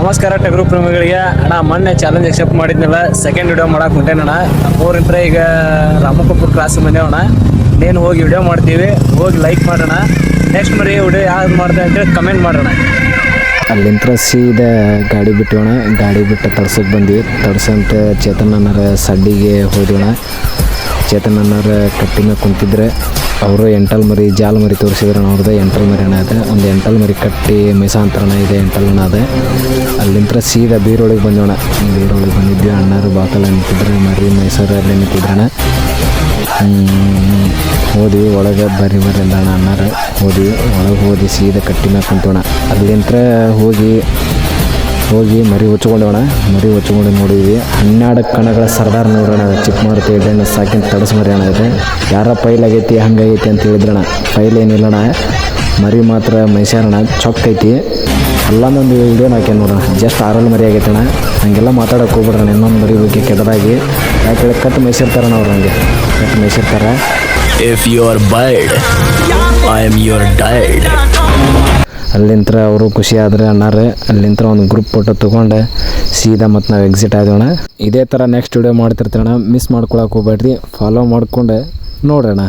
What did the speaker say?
ನಮಸ್ಕಾರ ಟಗರು ಪ್ರೇಮಿಗಳಿಗೆ ಅಣ್ಣ. ಮೊನ್ನೆ ಚಾಲೆಂಜ್ ಎಕ್ಸೆಪ್ಟ್ ಮಾಡಿದ್ನಲ್ಲ, ಸೆಕೆಂಡ್ ವಿಡಿಯೋ ಮಾಡಕ್ಕೆ ಹೊಂಟೇನಣ್ಣ. ನಮ್ಮೂರಿಂತ್ರ ಈಗ ರಾಮಕಪುರ ಕ್ರಾಸ್ ಬಂದೇವಣ್ಣ. ಇನ್ನೇನು ಹೋಗಿ ವಿಡಿಯೋ ಮಾಡ್ತೀವಿ, ಹೋಗಿ ಲೈಕ್ ಮಾಡೋಣ. ನೆಕ್ಸ್ಟ್ ಮರಿ ವಿಡಿಯೋ ಯಾವ್ದು ಮಾಡ್ದೆ ಅಂತೇಳಿ ಕಮೆಂಟ್ ಮಾಡೋಣ. ಅಲ್ಲಿಂದ ಸೀದಾ ಗಾಡಿ ಬಿಟ್ಟೋಣ. ಗಾಡಿ ಬಿಟ್ಟು ತಡ್ಸಕ್ಕೆ ಬಂದ್ವಿ. ತಡ್ಸಂತ ಚೇತನಣ್ಣರ ಸಡ್ಡಿಗೆ ಹೋದೋಣ. ಚೇತನಣ್ಣರ ಕಟ್ಟಿನ ಕುಂತಿದ್ರೆ ಅವರು ಎಂಟಲ್ ಮರಿ ಜಾಲ್ ಮರಿ ತೋರಿಸಿದ್ರಣ. ಅವ್ರದ್ದು ಎಂಟಲ್ ಮರಿನ ಅದ. ಒಂದು ಎಂಟಲ್ ಮರಿ ಕಟ್ಟಿ ಮೆಸಾಂತರಣ ಇದೆ, ಎಂಟಲ್ನ ಅದ. ಅಲ್ಲಿಂದ ಸೀದಾ ಬೀರೊಳಗೆ ಬಂದೋಣ. ಬೀರೊಳಗೆ ಬಂದಿದ್ವಿ. ಅಣ್ಣರು ಬಾಕಲ ನಿಂತಿದ್ರೆ, ಮರಿ ಮೈಸೂರು ಅಲ್ಲಿ ನಿಂತಿದ್ರಣ. ಹೋದ್ವಿ ಒಳಗೆ. ಬರ್ರಿ ಅಂದಣ ಅಣ್ಣಾರು. ಹೋದ್ವಿ ಒಳಗೆ. ಹೋದಿ ಸೀದಾ ಕಟ್ಟಿ ಮ್ಯಾಗ ಕುಂತೋಣ. ಅಲ್ಲಿಂದ ಹೋಗಿ ಮರಿ ಹೊಚ್ಕೊಂಡೋಣ. ಮರಿ ಹೊಚ್ಕೊಂಡು ನೋಡಿದ್ವಿ. 12 ಕಣಗಳ ಸರ್ದಾರ್ ನೋಡೋಣ. ಚಿಕ್ಕ ಮಾರುತಿ ಎಡ್ಡೆಣ್ಣೆ ಸಾಕಿನ ತಡಸ್ ಮರಿ ಅಣ್ಣ ಇದೆ. ಯಾರ ಪೈಲ್ ಆಗೈತಿ ಹಂಗಾಗೈತಿ ಅಂತ ಹೇಳಿದ್ರಣ. ಪೈಲ್ ಏನಿಲ್ಲಣ್ಣ, ಮರಿ ಮಾತ್ರ ಮೈಸಾರಣ ಚೊಕ್ಕ ಐತಿ. ಎಲ್ಲನೊಂದು ವಿಡಿಯೋನ ಹಾಕಿ ನೋಡೋಣ. ಜಸ್ಟ್ 6 ಮರಿ ಆಗೈತಣ್ಣ. ಹಂಗೆಲ್ಲ ಮಾತಾಡೋಕೆ ಹೋಗ್ಬಿಡ್ರಣ. ಇನ್ನೊಂದು ಮರಿ ಬಗ್ಗೆ ಕೆಟ್ಟದಾಗಿ ಯಾಕೆ ಕಟ್ಟು ಮೈಸಿರ್ತಾರಣ್ಣ ಅವ್ರು. ಹಂಗೆ ಕಟ್ಟು ಮೈಸಿರ್ತಾರೆ. If you are bird, I am your died. ಅಲ್ಲಿಂದ ಅವರು ಖುಷಿ ಆದರೆ ಅಣ್ಣಾರೆ. ಅಲ್ಲಿಂದ ಒಂದು ಗ್ರೂಪ್ ಫೋಟೋ ತೊಗೊಂಡು ಸೀದಾ ಮತ್ತು ನಾವು ಎಕ್ಸಿಟ್ ಆಗೋಣ. ಇದೇ ಥರ ನೆಕ್ಸ್ಟ್ ವಿಡಿಯೋ ಮಾಡ್ತಿರ್ತೀರಣ್ಣ. ಮಿಸ್ ಮಾಡ್ಕೊಳಕ್ಕೆ ಹೋಗ್ಬೇಡ್ರಿ. ಫಾಲೋ ಮಾಡ್ಕೊಂಡು ನೋಡೋಣ.